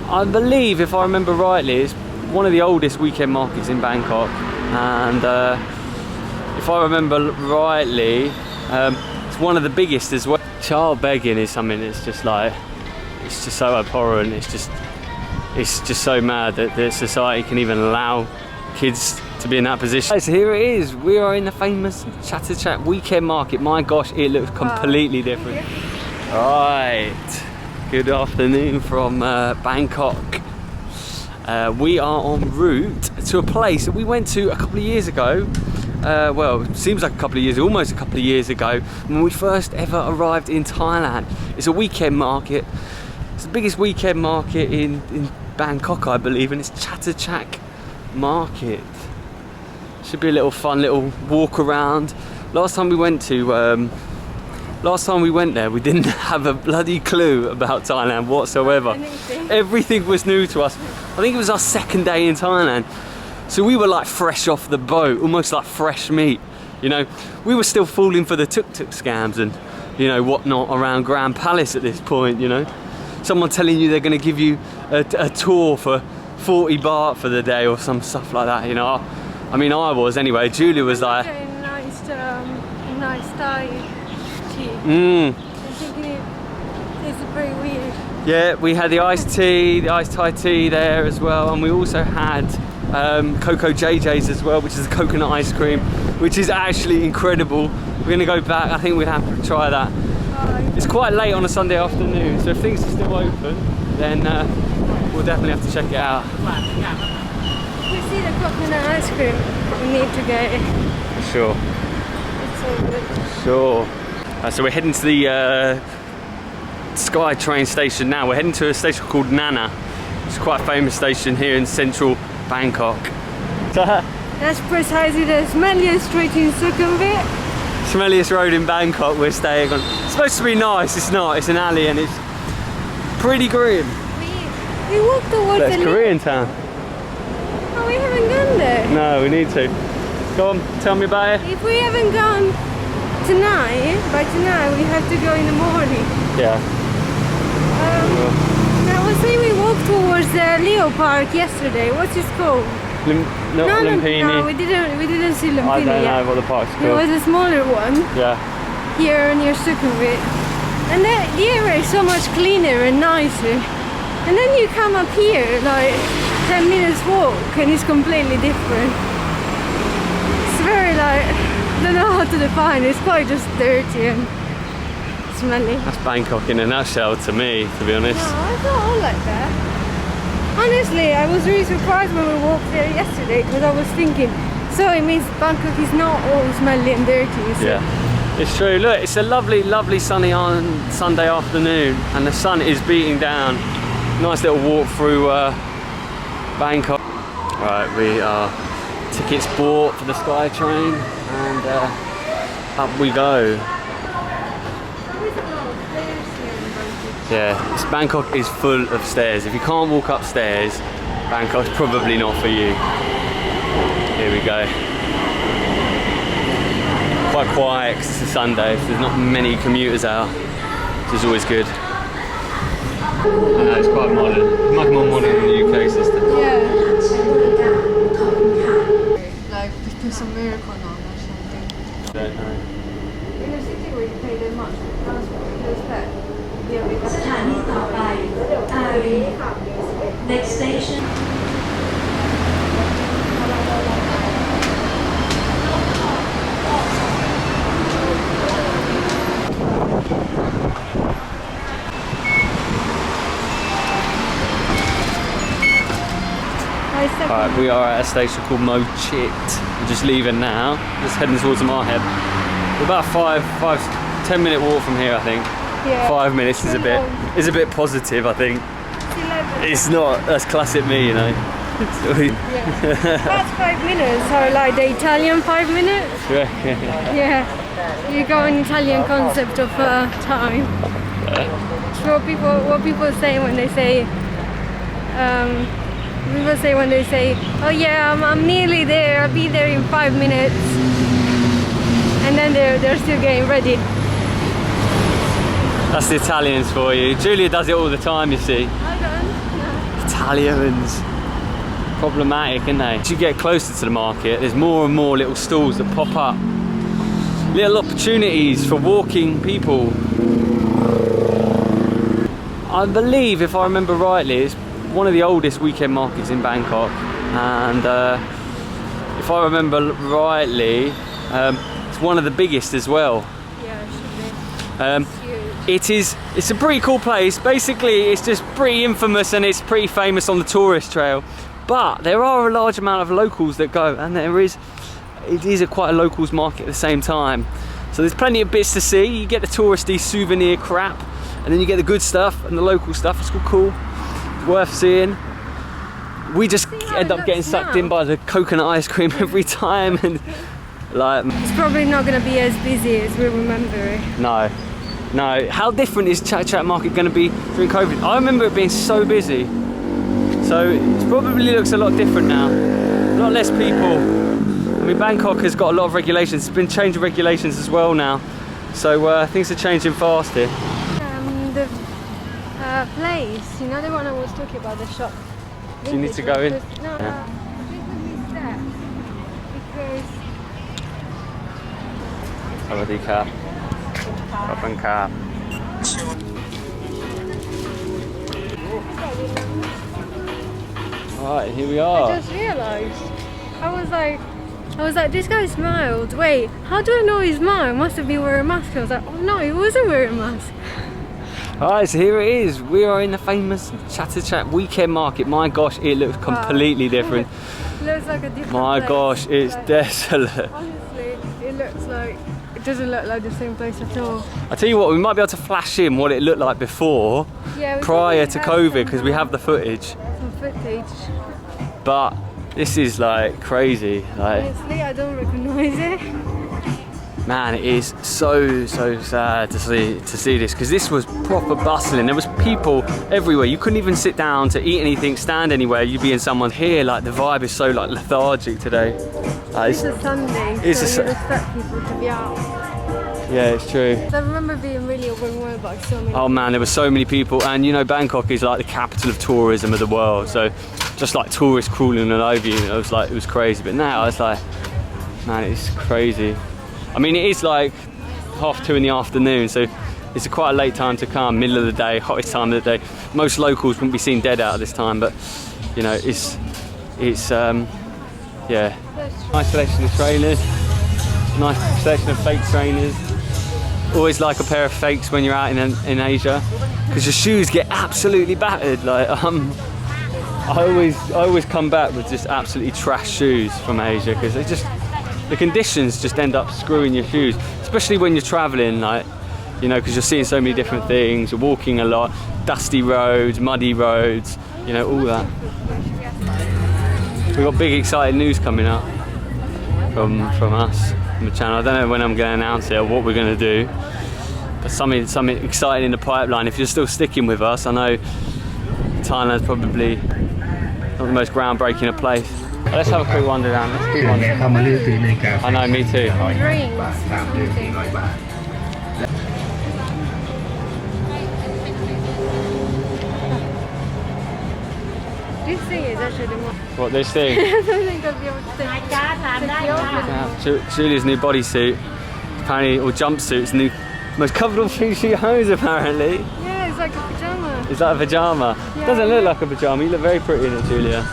I believe, if I remember rightly, it's one of the oldest weekend markets in Bangkok, and if I remember rightly, it's one of the biggest as well. Child begging is something that's just like, it's just so abhorrent. It's just so mad that the society can even allow kids to be in that position. So here it is. We are in the famous Chatuchak Weekend Market. My gosh, it looks completely different. Right. Good afternoon from Bangkok. We are en route to a place that we went to a couple of years ago. Well, it seems like a couple of years, almost a couple of years ago, when we first ever arrived in Thailand. It's a weekend market. It's the biggest weekend market in Bangkok, I believe, and it's Chatuchak Market. Should be a little fun little walk around. Last time we went there, we didn't have a bloody clue about Thailand whatsoever. Everything was new to us. I think it was our second day in Thailand. So we were like fresh off the boat, almost like fresh meat. You know, we were still falling for the tuk-tuk scams and, you know, whatnot around Grand Palace at this point, you know. Someone telling you they're going to give you a tour for 40 baht for the day or some stuff like that, you know. I mean, I was anyway. Julia was like... Nice Thai tea. I'm thinking it tastes very weird. Yeah, we had the iced tea, the iced Thai tea there as well, and we also had Cocoa JJ's as well, which is a coconut ice cream, which is actually incredible. We're going to go back. I think we'd have to try that. It's quite late on a Sunday afternoon, so if things are still open, then we'll definitely have to check it out. We see the coconut ice cream, we need to get it. Sure. It's so good. Sure. So we're heading to the Sky train station now. We're heading to a station called Nana. It's quite a famous station here in central Bangkok. That's precisely the smelliest street in Sukhumvit. Smelliest road in Bangkok we're staying on. It's supposed to be nice, it's not. It's an alley and it's pretty grim. We walked towards That's the Korean town. Oh, we haven't gone there. No, we need to. Go on, tell me about it. If we haven't gone tonight, by tonight we have to go in the morning. Yeah. I was saying we walked towards the Leo Park yesterday. What's it called? Lumpini. No, we didn't see Lumpini. I don't know yet. what the park's called. It was a smaller one. Yeah. Here near Sukhumvit. And the area is so much cleaner and nicer. And then you come up here, like 10 minutes walk, and it's completely different. It's very like, I don't know how to define it. It's quite just dirty and smelly. That's Bangkok in a nutshell to me, to be honest. No, it's not all like that. Honestly, I was really surprised when we walked there yesterday, because I was thinking, so it means Bangkok is not all smelly and dirty. So. Yeah, it's true. Look, it's a lovely, lovely sunny Sunday afternoon, and the sun is beating down. Nice little walk through Bangkok. Right, we are tickets bought for the Sky train, and up we go. Yeah, Bangkok is full of stairs. If you can't walk upstairs, Bangkok's probably not for you. Here we go. Quite quiet because it's a Sunday, so there's not many commuters out, which is always good. It's quite modern. It's much more modern than the UK system. Yeah. Like put some miracle on or something. Don't know. In a city where you pay that much for transport, because that. Next station. Alright, we are at a station called Mo Chit. We're just leaving now, just heading towards Marhead. We're about 10 minute walk from here, I think. Yeah. 5 minutes is a bit positive, I think. It's not, that's classic me, you know. Yeah. Past 5 minutes are like the Italian 5 minutes. Yeah. You go an Italian concept of time. It's what people say when they say oh yeah, I'm nearly there, I'll be there in 5 minutes, and then they're still getting ready. That's the Italians for you. Julia does it all the time, you see. I don't. No. Italians. Problematic, isn't they? As you get closer to the market, there's more and more little stalls that pop up. Little opportunities for walking people. I believe, if I remember rightly, it's one of the oldest weekend markets in Bangkok, and if I remember rightly, it's one of the biggest as well. Yeah, it should be. It's a pretty cool place. Basically, it's just pretty infamous and it's pretty famous on the tourist trail. But there are a large amount of locals that go, and it is quite a locals market at the same time. So there's plenty of bits to see. You get the touristy souvenir crap, and then you get the good stuff and the local stuff. It's all cool. It's worth seeing. We just end up getting sucked in by the coconut ice cream every time, and like, it's probably not going to be as busy as we remember it. No. How different is Chatuchak Market going to be during COVID? I remember it being so busy. So it probably looks a lot different now. A lot less people. I mean, Bangkok has got a lot of regulations. It's been changing regulations as well now. So things are changing fast here. The place, you know, the one I was talking about, the shop. Do you need to go in? No, yeah. I think we missed that because... Sawadee ka. Open car. Right, here we are. I just realised. I was like, this guy smiled. Wait, how do I know he smiled? Must have been wearing a mask. I was like, oh no, he wasn't wearing a mask. Alright, so here it is. We are in the famous Chatuchak Weekend Market. My gosh, it looks completely different. Looks like a different My place. gosh, it's like, desolate. Honestly, it looks like, it doesn't look like the same place at all. I tell you what, we might be able to flash in what it looked like before, Yeah, prior to COVID, because we have the footage. Some footage. But this is like crazy. Like, Honestly, I don't recognise it. man, it is so sad to see this, because this was proper bustling. There was people everywhere. You couldn't even sit down to eat anything, stand anywhere. You'd be in someone's here. Like, the vibe is so like lethargic today. It's a Sunday, so you expect people to be out. Yeah, it's true. I remember being really overwhelmed by so many Oh man, there were so many people, and you know, Bangkok is like the capital of tourism of the world. So just like tourists crawling all over you, it was crazy. But now it's like, man, it's crazy. I mean, it is like 2:30 in the afternoon, so it's quite a late time to come, middle of the day, hottest time of the day. Most locals wouldn't be seen dead out at this time, but you know, it's yeah. Nice selection of trainers, nice selection of fake trainers. Always like a pair of fakes when you're out in Asia, because your shoes get absolutely battered. Like I always come back with just absolutely trash shoes from Asia, because the conditions just end up screwing your shoes, especially when you're traveling, like, you know, because you're seeing so many different things, you're walking a lot, dusty roads, muddy roads, you know, all that. We've got big exciting news coming up from us on the channel. I don't know when I'm going to announce it or what we're going to do, but something exciting in the pipeline. If you're still sticking with us, I know Thailand's probably not the most groundbreaking of place. Let's have a quick wander down. Let's keep wandering. I know, me too. This thing is actually the most... What, this thing? I don't think I'll be able to take it off. Julia's new bodysuit, apparently, or jumpsuit's new, most comfortable thing she owns, apparently. Yeah, it's like a pyjama. Is that a pyjama? Yeah. Doesn't look like a pyjama. You look very pretty in it, Julia.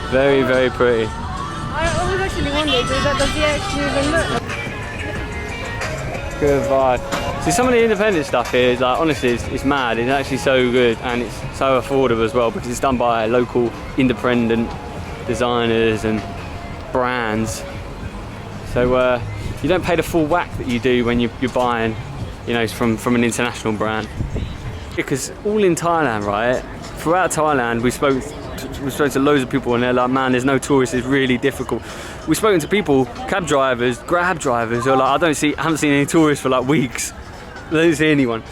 Very, very pretty. I always actually wondered, does it actually even look like... Good vibe. See, some of the independent stuff here is like, honestly, it's mad. It's actually so good, and it's so affordable as well, because it's done by local independent designers and brands. So you don't pay the full whack that you do when you're buying, you know, from an international brand. Because all in Thailand, right? Throughout Thailand, we spoke to loads of people, and they're like, man, there's no tourists, it's really difficult. We've spoken to people, cab drivers, grab drivers, who are like, I haven't seen any tourists for like weeks. I don't see anyone.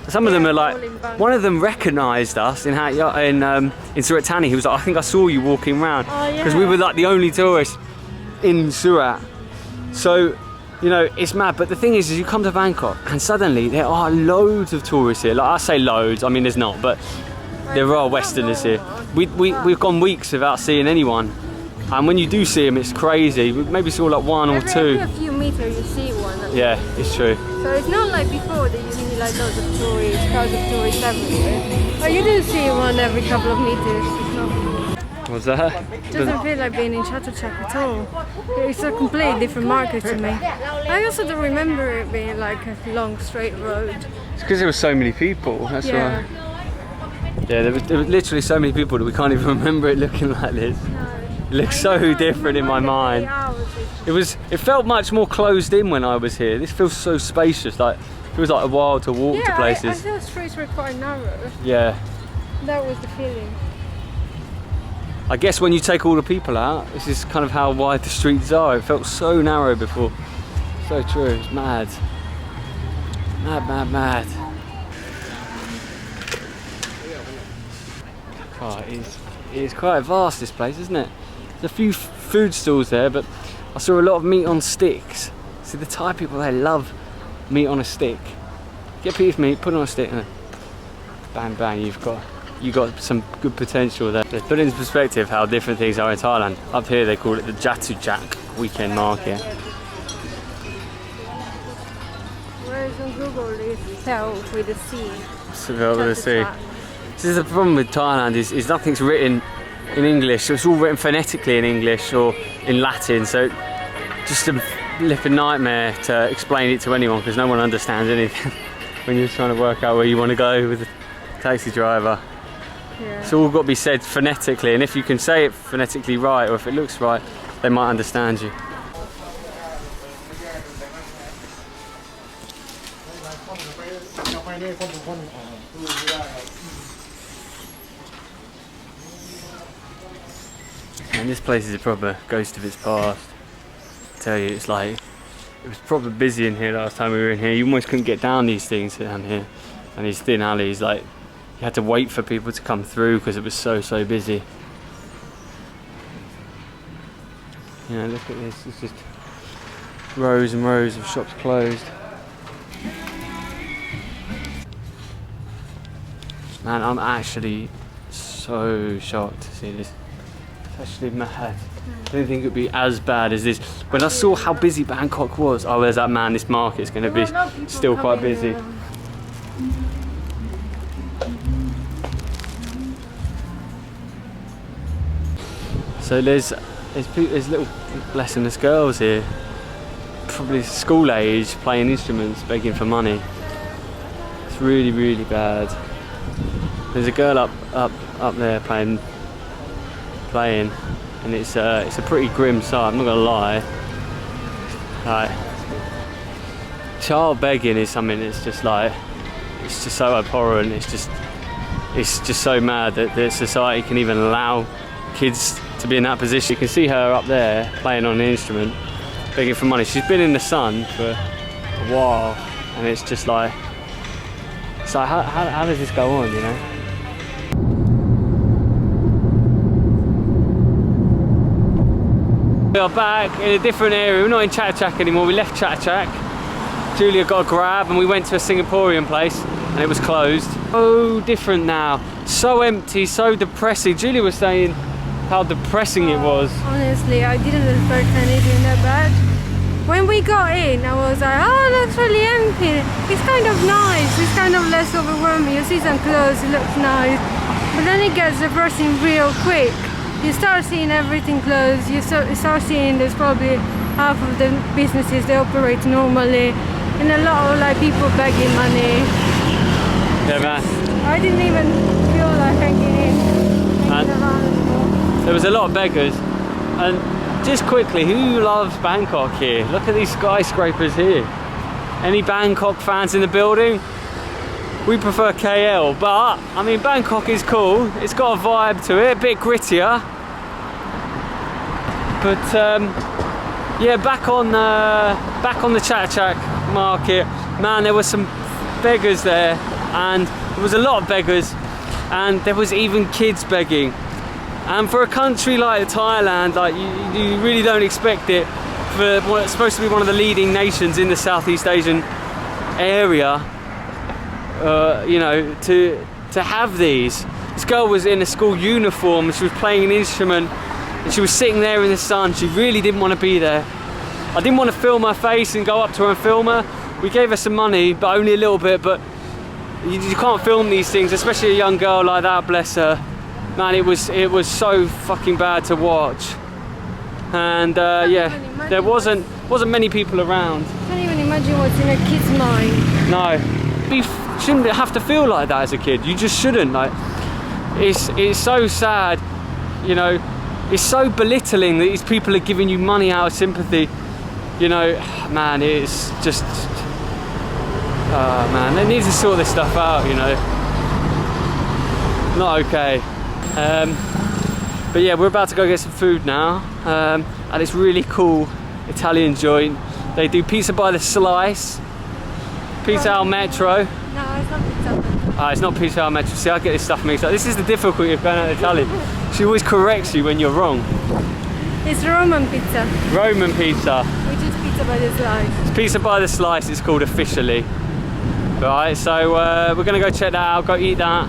Some of them are like, one of them recognised us in Surat Thani. He was like, I think I saw you walking around, because we were like the only tourists in Surat. So, you know, it's mad. But the thing is you come to Bangkok and suddenly there are loads of tourists here. Like, I say loads, I mean there's not, but there are Westerners here. We've gone weeks without seeing anyone. And when you do see them, it's crazy. We maybe saw like one or two. Every a few meters you see one. Yeah, it's true. So it's not like before that you see like loads of tourists, crowds of tourists everywhere. But you do see one every couple of meters. It's not... What's that? It doesn't feel like being in Chatuchak at all. It's a completely different market to me. I also don't remember it being like a long straight road. It's because there were so many people, that's Yeah. why. Yeah, there were literally so many people that we can't even remember it looking like this. It looks so different in my mind. It felt much more closed in when I was here. This feels so spacious, like it feels like a while to walk to places. I thought streets were quite narrow. Yeah. That was the feeling. I guess when you take all the people out, this is kind of how wide the streets are. It felt so narrow before. So true, it's mad. Mad. Oh, it's quite vast, this place, isn't it? There's a few food stalls there, but I saw a lot of meat on sticks. See, the Thai people, they love meat on a stick. Get a piece of meat, put it on a stick, and bang, bang, you got some good potential there. To put it into perspective how different things are in Thailand. Up here they call it the Chatuchak Weekend Market. Whereas on Google it's spelled with a C. Spelled with a C. This is the problem with Thailand is nothing's written in English. It's all written phonetically in English or in Latin. So just a flipping nightmare to explain it to anyone because no one understands anything when you're trying to work out where you want to go with a taxi driver. Yeah. It's all got to be said phonetically, and if you can say it phonetically right, or if it looks right, they might understand you. And this place is a proper ghost of its past. I tell you, it's like, it was proper busy in here last time we were in here. You almost couldn't get down these things down here. And these thin alleys, like, you had to wait for people to come through because it was so busy. Yeah, look at this, it's just rows and rows of shops closed. Man, I'm actually so shocked to see this. It's actually mad. I didn't think it would be as bad as this. When I saw how busy Bangkok was, oh, there's that man, this market's going to be still quite busy. So there's little blessingless girls here, probably school age, playing instruments, begging for money. It's really bad. There's a girl up there playing, and it's a pretty grim sight. I'm not gonna lie. Like, child begging is something that's just like, it's just so abhorrent. It's just so mad that the society can even allow kids to be in that position. You can see her up there playing on an instrument, begging for money. She's been in the sun for a while, and it's just like, so how does this go on, you know? We are back in a different area. We're not in Chatuchak anymore. We left Chatuchak. Julia got a grab and we went to a Singaporean place and it was closed. So different now. So empty, so depressing. Julia was saying how depressing it was. Honestly, I didn't expect anything that bad. When we got in, I was like, oh, that's really empty. It's kind of nice. It's kind of less overwhelming. You see some clothes, it looks nice. But then it gets depressing real quick. You start seeing everything closed. You start seeing there's probably half of the businesses they operate normally, and a lot of like people begging money. Yeah, man. I didn't even feel like hanging in. There was a lot of beggars. And just quickly, who loves Bangkok here? Look at these skyscrapers here. Any Bangkok fans in the building? We prefer KL, but I mean Bangkok is cool. It's got a vibe to it, a bit grittier. But yeah, back on the Chatuchak market, man, there were some beggars there, and there was a lot of beggars, and there was even kids begging. And for a country like Thailand, like you really don't expect it for what's supposed to be one of the leading nations in the Southeast Asian area. You know, to have these, This girl was in a school uniform and she was playing an instrument and she was sitting there in the sun. She really didn't want to be there. I didn't want to film her face and go up to her and film her. We gave her some money, but only a little bit, but you can't film these things, especially a young girl like that, bless her. Man, it was so fucking bad to watch. And yeah, there wasn't many people around. I can't even imagine what's in a kid's mind. No, you shouldn't have to feel like that as a kid. You just shouldn't. Like, it's so sad, you know. It's so belittling that these people are giving you money out of sympathy. You know, man, it's just, man, they need to sort this stuff out. You know, not okay. But yeah, we're about to go get some food now at this really cool Italian joint. They do pizza by the slice, pizza al metro. No, it's not pizza. It's not pizza al metro. See, I get this stuff mixed up. This is the difficulty of going out to Italy. She always corrects you when you're wrong. It's Roman pizza. Roman pizza. Which is pizza by the slice. It's pizza by the slice, it's called officially. Right, so we're gonna go check that out, go eat that.